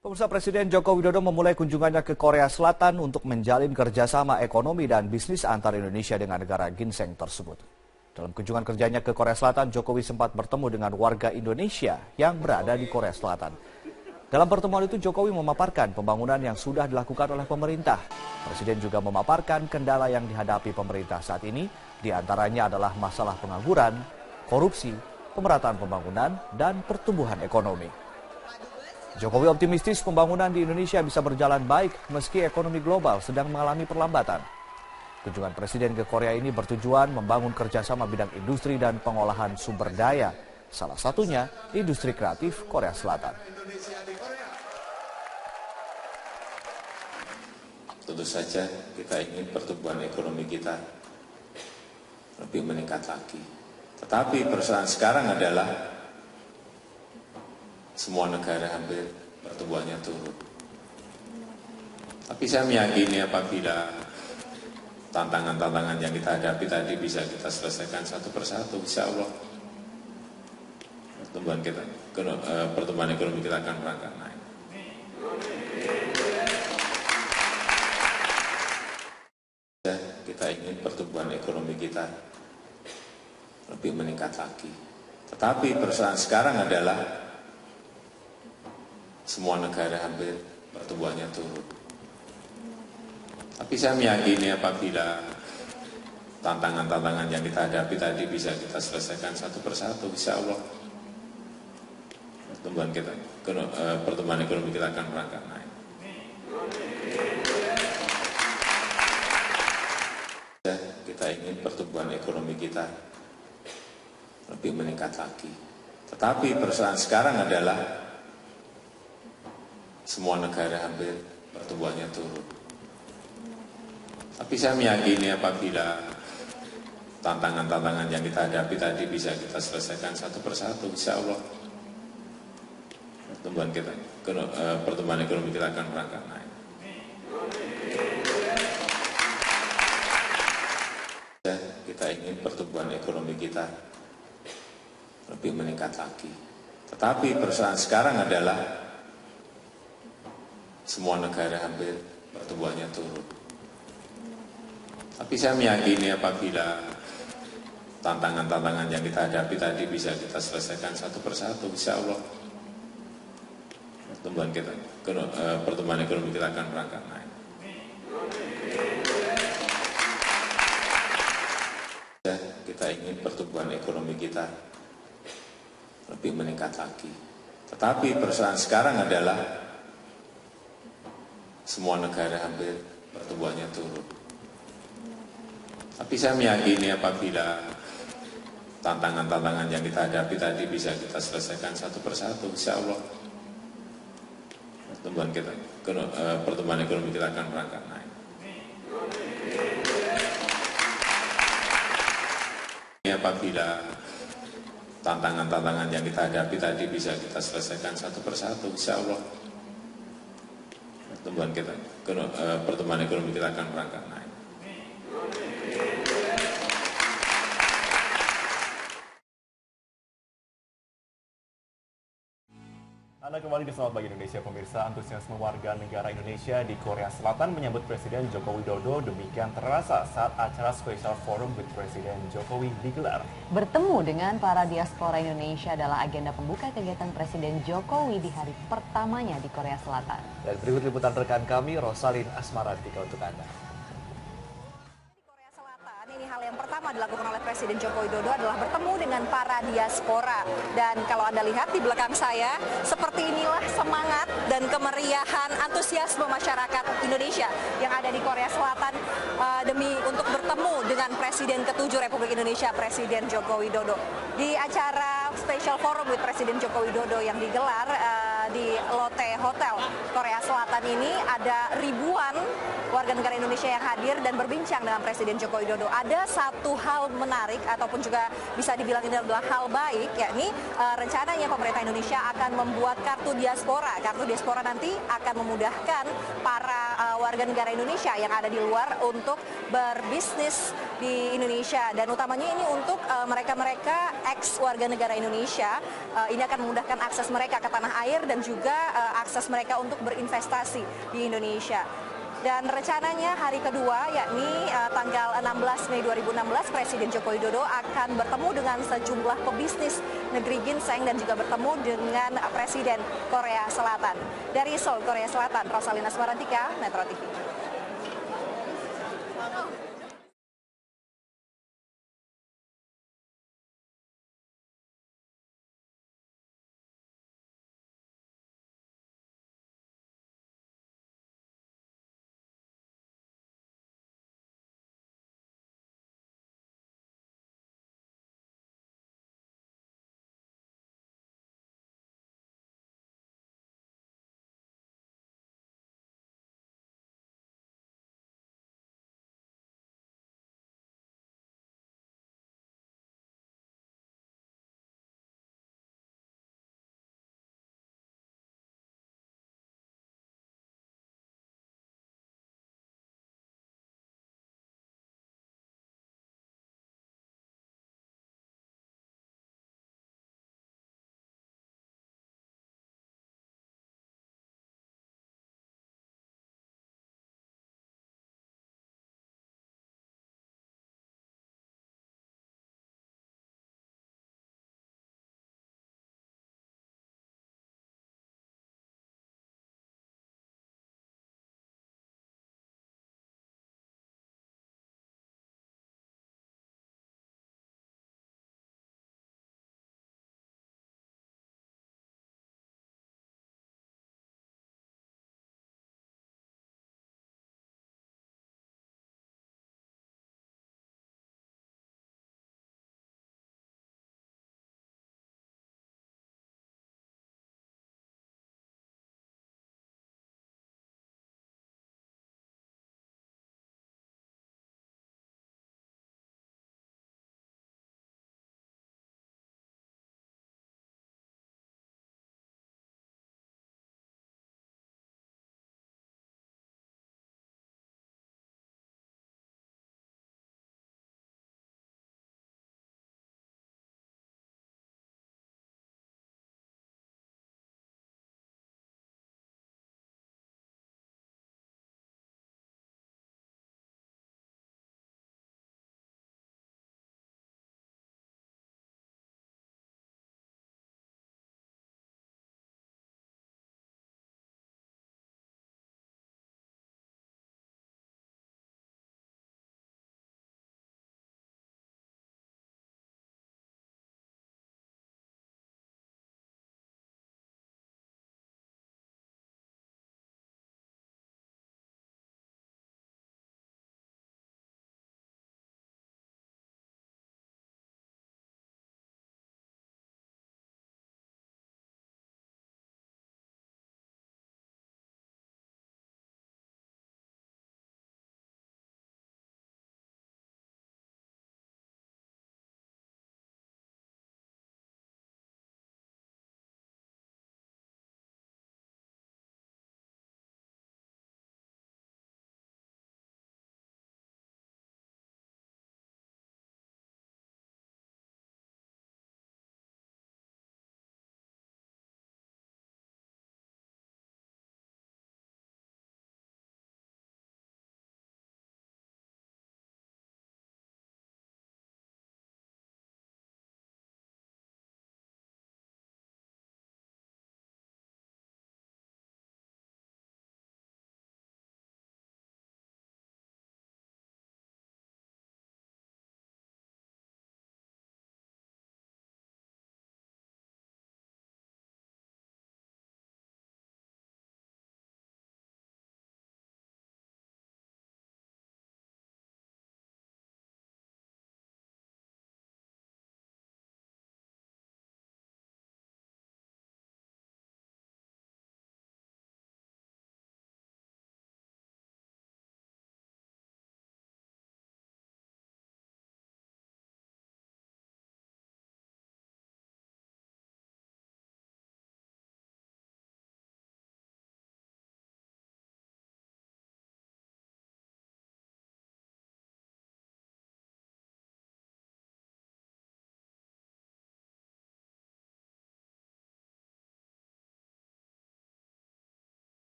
Pemirsa, Presiden Joko Widodo memulai kunjungannya ke Korea Selatan untuk menjalin kerjasama ekonomi dan bisnis antar Indonesia dengan negara ginseng tersebut. Dalam kunjungan kerjanya ke Korea Selatan, Jokowi sempat bertemu dengan warga Indonesia yang berada di Korea Selatan. Dalam pertemuan itu, Jokowi memaparkan pembangunan yang sudah dilakukan oleh pemerintah. Presiden juga memaparkan kendala yang dihadapi pemerintah saat ini, diantaranya adalah masalah pengangguran, korupsi, pemerataan pembangunan, dan pertumbuhan ekonomi. Jokowi optimistis pembangunan di Indonesia bisa berjalan baik meski ekonomi global sedang mengalami perlambatan. Kunjungan Presiden ke Korea ini bertujuan membangun kerjasama bidang industri dan pengolahan sumber daya, salah satunya industri kreatif Korea Selatan. Tentu saja kita ingin pertumbuhan ekonomi kita lebih meningkat lagi. Tetapi persoalan sekarang adalah semua negara hampir pertumbuhannya turun. Tapi saya meyakini apabila tantangan-tantangan yang kita hadapi tadi bisa kita selesaikan satu persatu, insya Allah pertumbuhan ekonomi kita akan merangkak naik. Kita ingin pertumbuhan ekonomi kita lebih meningkat lagi. Tetapi persoalan sekarang adalah semua negara hampir pertumbuhannya turun. Tapi saya meyakini apabila tantangan-tantangan yang kita hadapi tadi bisa kita selesaikan satu persatu, insya Allah pertumbuhan ekonomi kita akan merangkak naik. Kita ingin pertumbuhan ekonomi kita lebih meningkat lagi. Tetapi persoalan sekarang adalah semua negara hampir pertumbuhannya turun. Tapi saya meyakini apabila tantangan-tantangan yang kita hadapi tadi bisa kita selesaikan satu persatu, insya Allah pertumbuhan ekonomi kita akan merangkak naik. Kita ingin pertumbuhan ekonomi kita lebih meningkat lagi. Tetapi persoalan sekarang adalah semua negara hampir pertumbuhannya turun. Tapi saya meyakini apabila tantangan-tantangan yang kita hadapi tadi bisa kita selesaikan satu persatu, insya Allah pertumbuhan ekonomi kita akan merangkak naik. Kita ingin pertumbuhan ekonomi kita lebih meningkat lagi. Tetapi persoalan sekarang adalah semua negara hampir pertumbuhannya turun. Tapi saya meyakini apabila tantangan-tantangan yang kita hadapi tadi bisa kita selesaikan satu persatu, insya Allah pertumbuhan ekonomi kita akan merangkak naik. Apabila tantangan-tantangan yang kita hadapi tadi bisa kita selesaikan satu persatu, insya Allah pertumbuhan ekonomi kita akan merangkak naik. Anda kembali di Selamat Pagi Indonesia, pemirsa. Antusiasme warga negara Indonesia di Korea Selatan menyambut Presiden Joko Widodo demikian terasa saat acara Special Forum with Presiden Jokowi digelar. Bertemu dengan para diaspora Indonesia adalah agenda pembuka kegiatan Presiden Jokowi di hari pertamanya di Korea Selatan. Dan berikut liputan rekan kami, Rosalin Asmaratika untuk Anda. Hal yang pertama dilakukan oleh Presiden Joko Widodo adalah bertemu dengan para diaspora. Dan kalau Anda lihat di belakang saya, seperti inilah semangat dan kemeriahan antusiasme masyarakat Indonesia yang ada di Korea Selatan demi untuk bertemu dengan Presiden ke-7 Republik Indonesia, Presiden Joko Widodo. Di acara Special Forum with Presiden Joko Widodo yang digelar di Lotte Hotel Korea Selatan ini ada ribuan warga negara Indonesia yang hadir dan berbincang dengan Presiden Joko Widodo. Ada satu hal menarik ataupun juga bisa dibilang ini adalah hal baik, yakni rencananya pemerintah Indonesia akan membuat kartu diaspora. Kartu diaspora nanti akan memudahkan para warga negara Indonesia yang ada di luar untuk berbisnis di Indonesia, dan utamanya ini untuk mereka-mereka ex warga negara Indonesia. Ini akan memudahkan akses mereka ke tanah air dan juga akses mereka untuk berinvestasi di Indonesia. Dan rencananya hari kedua, yakni tanggal 16 Mei 2016, Presiden Joko Widodo akan bertemu dengan sejumlah pebisnis negeri ginseng dan juga bertemu dengan Presiden Korea Selatan. Dari Seoul, Korea Selatan, Rosalina Smarantika, Metro TV.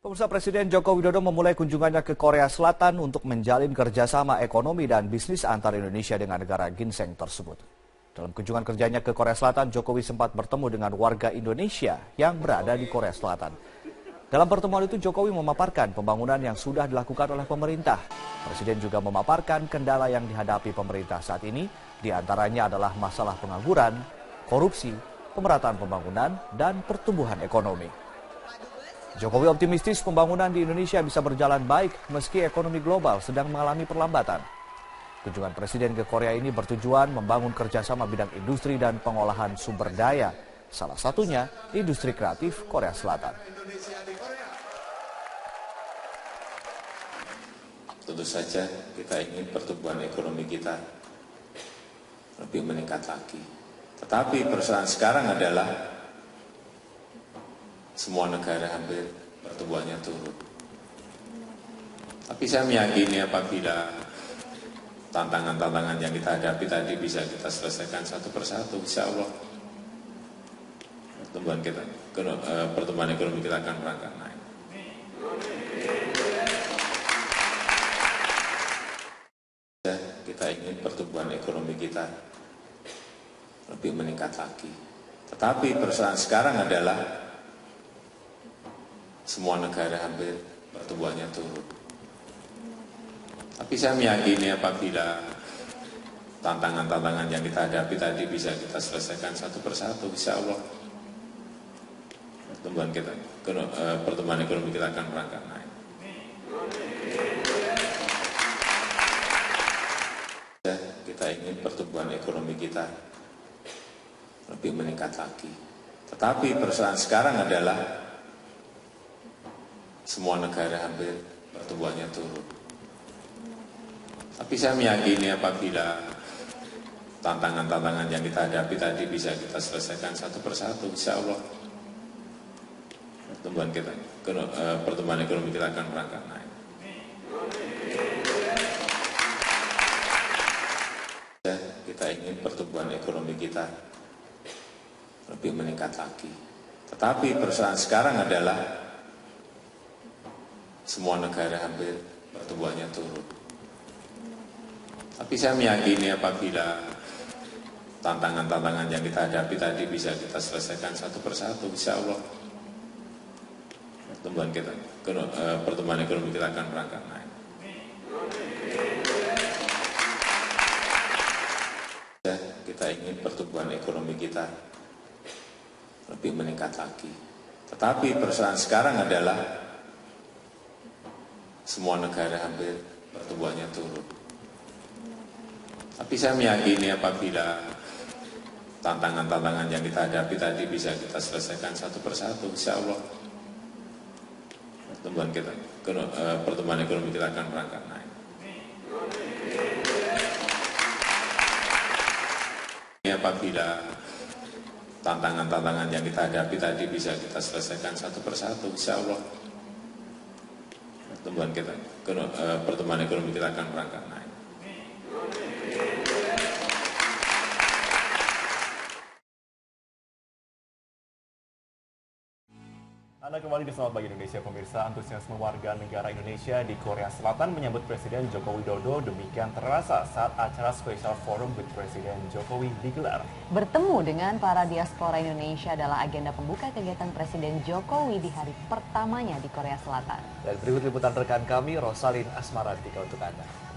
Pemirsa, Presiden Joko Widodo memulai kunjungannya ke Korea Selatan untuk menjalin kerjasama ekonomi dan bisnis antar Indonesia dengan negara ginseng tersebut. Dalam kunjungan kerjanya ke Korea Selatan, Jokowi sempat bertemu dengan warga Indonesia yang berada di Korea Selatan. Dalam pertemuan itu, Jokowi memaparkan pembangunan yang sudah dilakukan oleh pemerintah. Presiden juga memaparkan kendala yang dihadapi pemerintah saat ini, diantaranya adalah masalah pengangguran, korupsi, pemerataan pembangunan, dan pertumbuhan ekonomi. Jokowi optimistis pembangunan di Indonesia bisa berjalan baik meski ekonomi global sedang mengalami perlambatan. Kunjungan Presiden ke Korea ini bertujuan membangun kerjasama bidang industri dan pengolahan sumber daya, salah satunya industri kreatif Korea Selatan. Tentu saja kita ingin pertumbuhan ekonomi kita lebih meningkat lagi. Tetapi persoalan sekarang adalah semua negara hampir pertumbuhannya turun. Tapi saya meyakini apabila tantangan-tantangan yang kita hadapi tadi bisa kita selesaikan satu persatu, insya Allah pertumbuhan ekonomi kita akan merangkak naik. Kita ingin pertumbuhan ekonomi kita lebih meningkat lagi. Tetapi persoalan sekarang adalah semua negara hampir pertumbuhannya turun. Tapi saya meyakini apabila tantangan-tantangan yang kita hadapi tadi bisa kita selesaikan satu persatu, insya Allah pertumbuhan ekonomi kita akan merangkak naik. Kita ingin pertumbuhan ekonomi kita lebih meningkat lagi. Tetapi persoalan sekarang adalah semua negara hampir pertumbuhannya turun. Tapi saya meyakini apabila tantangan-tantangan yang kita hadapi tadi bisa kita selesaikan satu persatu, insya Allah pertumbuhan ekonomi kita akan merangkak naik. Kita ingin pertumbuhan ekonomi kita lebih meningkat lagi. Tetapi persoalan sekarang adalah semua negara hampir pertumbuhannya turun. Tapi saya meyakini apabila tantangan-tantangan yang kita hadapi tadi bisa kita selesaikan satu persatu, insya Allah pertumbuhan ekonomi kita akan merangkak naik. Kita ingin pertumbuhan ekonomi kita lebih meningkat lagi. Tetapi persoalan sekarang adalah semua negara hampir pertumbuhannya turun. Tapi saya meyakini apabila tantangan-tantangan yang kita hadapi tadi bisa kita selesaikan satu persatu, insya Allah pertumbuhan ekonomi kita akan merangkak naik. Apabila tantangan-tantangan yang kita hadapi tadi bisa kita selesaikan satu persatu, insya Allah pertumbuhan ekonomi kita akan merangkak naik. Anda kembali di Selamat Pagi Indonesia, pemirsa. Antusiasme warga negara Indonesia di Korea Selatan menyambut Presiden Joko Widodo demikian terasa saat acara Special Forum with Presiden Jokowi digelar. Bertemu dengan para diaspora Indonesia adalah agenda pembuka kegiatan Presiden Jokowi di hari pertamanya di Korea Selatan. Dan berikut liputan rekan kami, Rosalin Asmarantika untuk Anda.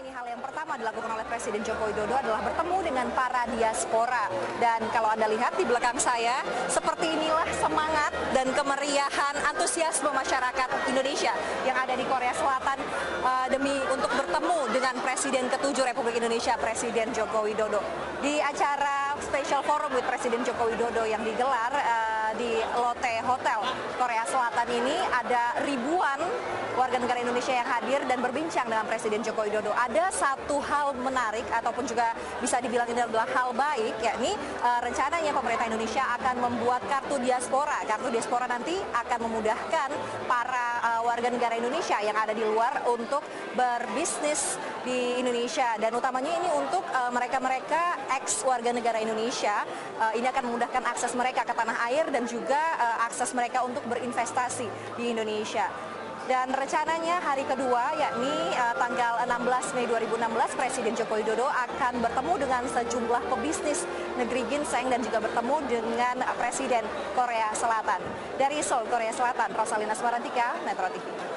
Ini hal yang pertama dilakukan oleh Presiden Joko Widodo adalah bertemu dengan para diaspora. Dan kalau Anda lihat di belakang saya, seperti inilah semangat dan kemeriahan antusiasme masyarakat Indonesia yang ada di Korea Selatan demi untuk bertemu dengan Presiden ke-7 Republik Indonesia, Presiden Joko Widodo. Di acara Special Forum with Presiden Joko Widodo yang digelar di Lotte Hotel Korea Selatan ini ada ribuan warga negara Indonesia yang hadir dan berbincang dengan Presiden Joko Widodo. Ada satu hal menarik ataupun juga bisa dibilang ini adalah hal baik, yakni rencananya pemerintah Indonesia akan membuat kartu diaspora. Kartu diaspora nanti akan memudahkan para warga negara Indonesia yang ada di luar untuk berbisnis di Indonesia, dan utamanya ini untuk mereka-mereka ex warga negara Indonesia. Ini akan memudahkan akses mereka ke tanah air dan juga akses mereka untuk berinvestasi di Indonesia. Dan rencananya hari kedua, yakni tanggal 16 Mei 2016, Presiden Joko Widodo akan bertemu dengan sejumlah pebisnis negeri ginseng dan juga bertemu dengan Presiden Korea Selatan. Dari Seoul, Korea Selatan, Rosalina Smarantika, Metro TV.